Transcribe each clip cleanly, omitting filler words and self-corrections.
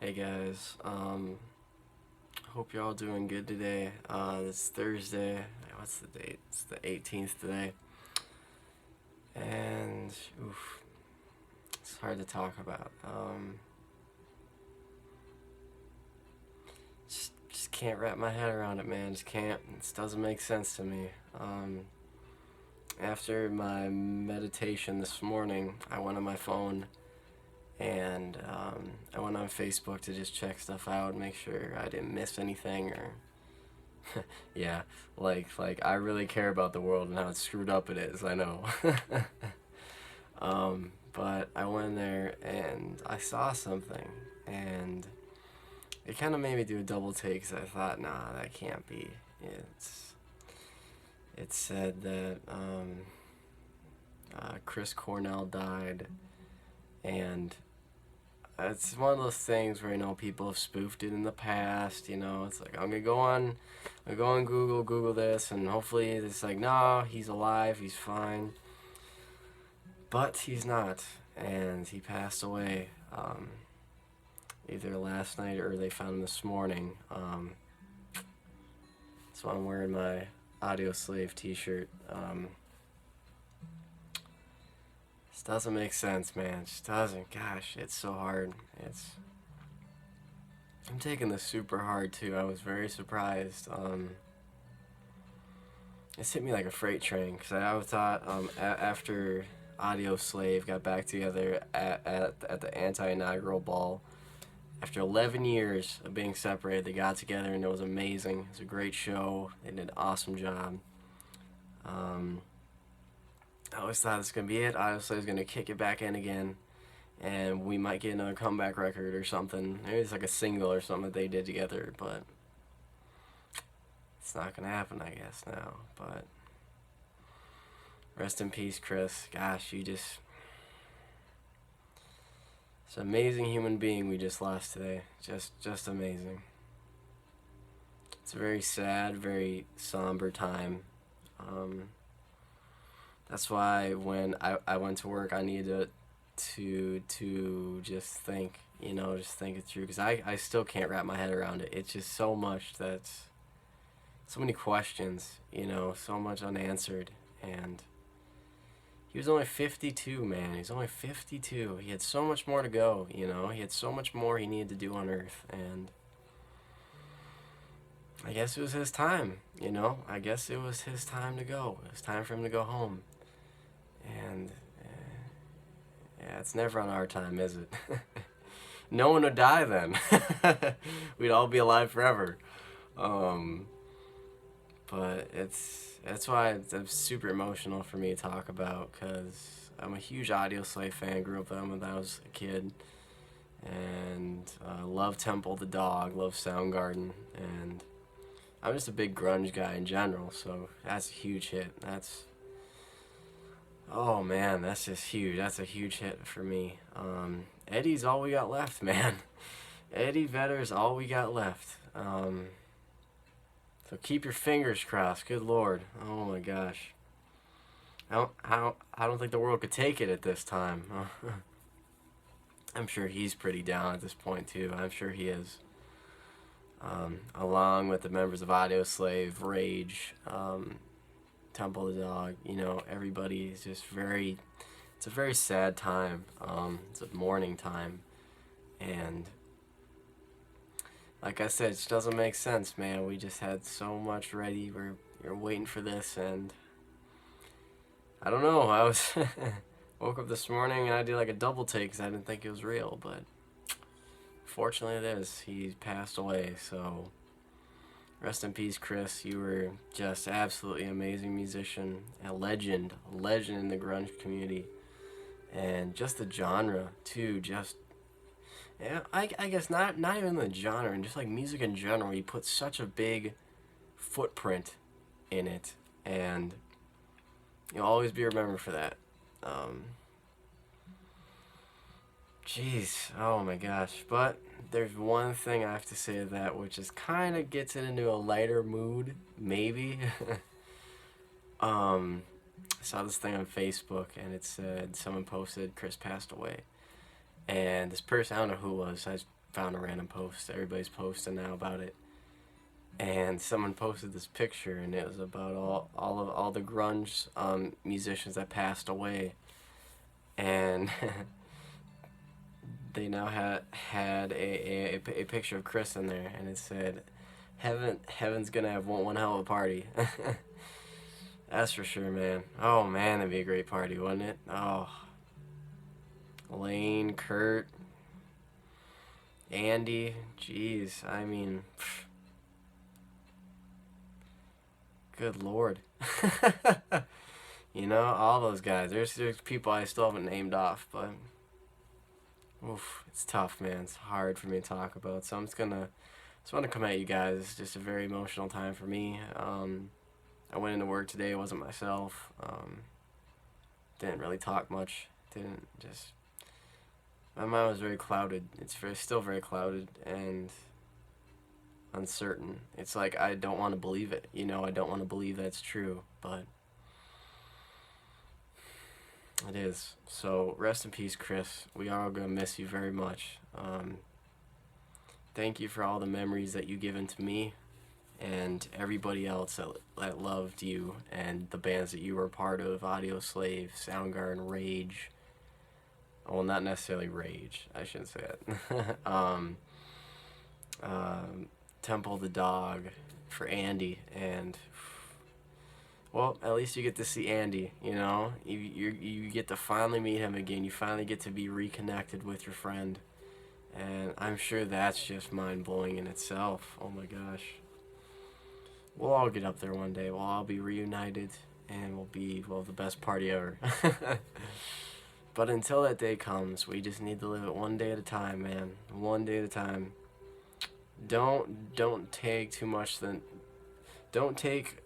Hey guys, hope you're all doing good today. It's Thursday. What's the date? It's the 18th today. And, oof, it's hard to talk about. Just can't wrap my head around it, man. Just can't. It doesn't make sense to me. After my meditation this morning, I went on my phone and I went on Facebook to just check stuff out, make sure I didn't miss anything, or yeah, like I really care about the world and how screwed up it is. I know. But I went in there and I saw something, and it kind of made me do a double take because I thought, nah, that can't be. It said that Chris Cornell died, and it's one of those things where, people have spoofed it in the past. It's like, I'm gonna go on Google this, and hopefully it's like, no, he's alive, he's fine. But he's not, and he passed away either last night or they found him this morning. So I'm wearing my Audio Slave t-shirt. This doesn't make sense, man. It just doesn't. Gosh, it's so hard. I'm taking this super hard too. I was very surprised. It's hit me like a freight train, because I thought after Audio Slave got back together at the anti-inaugural ball, after 11 years of being separated, they got together and it was amazing. It was a great show. They did an awesome job. I always thought this was going to be it. I was going to kick it back in again, and we might get another comeback record or something. Maybe it's like a single or something that they did together, but it's not going to happen, I guess, now. But rest in peace, Chris. Gosh, it's an amazing human being we just lost today. Just amazing. It's a very sad, very somber time. That's why when I went to work, I needed to just think, just think it through, because I still can't wrap my head around it. It's just so much so many questions, so much unanswered. And he was only 52, man. He's only 52. He had so much more to go, He had so much more he needed to do on Earth, and I guess it was his time, I guess it was his time to go. It was time for him to go home. And yeah, it's never on our time, is it? No one would die then. We'd all be alive forever. But that's why it's super emotional for me to talk about, because I'm a huge Audio Slave fan. Grew up with them when I was a kid, and love Temple the Dog, love Soundgarden, and I'm just a big grunge guy in general. So that's a huge hit. Oh man, that's just huge. That's a huge hit for me. Eddie's all we got left, man. Eddie Vedder's all we got left. So keep your fingers crossed. Good Lord. Oh my gosh. I don't think the world could take it at this time. I'm sure he's pretty down at this point too. I'm sure he is. Along with the members of Audio Slave, Rage, Temple the Dog, everybody is just it's a very sad time. It's a mourning time, and like I said, it just doesn't make sense, man. We just had so much ready. You're waiting for this, and I don't know. I was woke up this morning and I did like a double take because I didn't think it was real, but fortunately it is. He passed away, so rest in peace, Chris. You were just absolutely amazing musician, a legend in the grunge community, and just the genre too. Yeah, I guess not even the genre, and just like music in general. You put such a big footprint in it, and you'll always be remembered for that. Jeez, oh my gosh. But there's one thing I have to say to that, which is kind of gets it into a lighter mood, maybe. I saw this thing on Facebook, and it said someone posted Chris passed away, and this person, I don't know who it was, found a random post. Everybody's posting now about it. And someone posted this picture, and it was about all the grunge musicians that passed away, and they now had a picture of Chris in there, and it said, "Heaven's gonna have one hell of a party." That's for sure, man. Oh man, that'd be a great party, wouldn't it? Oh, Lane, Kurt, Andy, jeez, I mean, good lord. You know, all those guys. There's people I still haven't named off, but oof, it's tough, man. It's hard for me to talk about. So I'm just want to come at you guys. It's just a very emotional time for me. I went into work today. I wasn't myself. Didn't really talk much. Didn't just. My mind was very clouded. It's still very clouded and uncertain. It's like I don't want to believe it. You know, I don't want to believe that's true, but it is. So rest in peace, Chris. We are all gonna miss you very much. Thank you for all the memories that you've given to me and everybody else that loved you and the bands that you were a part of: Audio Slave, Soundgarden, Rage. Well, not necessarily Rage. I shouldn't say it. Temple the Dog for Andy, and well, at least you get to see Andy. You know, you get to finally meet him again. You finally get to be reconnected with your friend, and I'm sure that's just mind blowing in itself. Oh my gosh. We'll all get up there one day. We'll all be reunited, and we'll have the best party ever. But until that day comes, we just need to live it one day at a time, man. One day at a time. Don't take too much don't take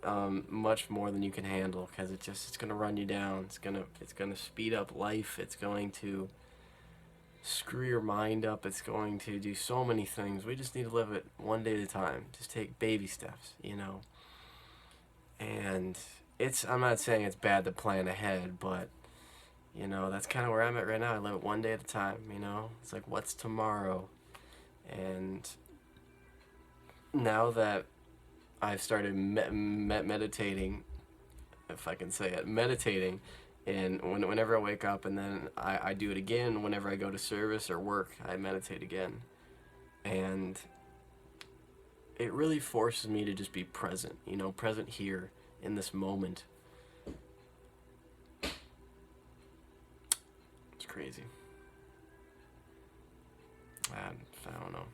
much more than you can handle, because it's gonna run you down. It's gonna speed up life. It's going to screw your mind up. It's going to do so many things. We just need to live it one day at a time. Just take baby steps, you know. And I'm not saying it's bad to plan ahead, but you know, that's kind of where I'm at right now. I live it one day at a time, you know. It's like, what's tomorrow? And now that I've started meditating, if I can say it, meditating, and whenever I wake up, and then I do it again whenever I go to service or work, I meditate again. And it really forces me to just be present, you know, present here in this moment. It's crazy. I don't know.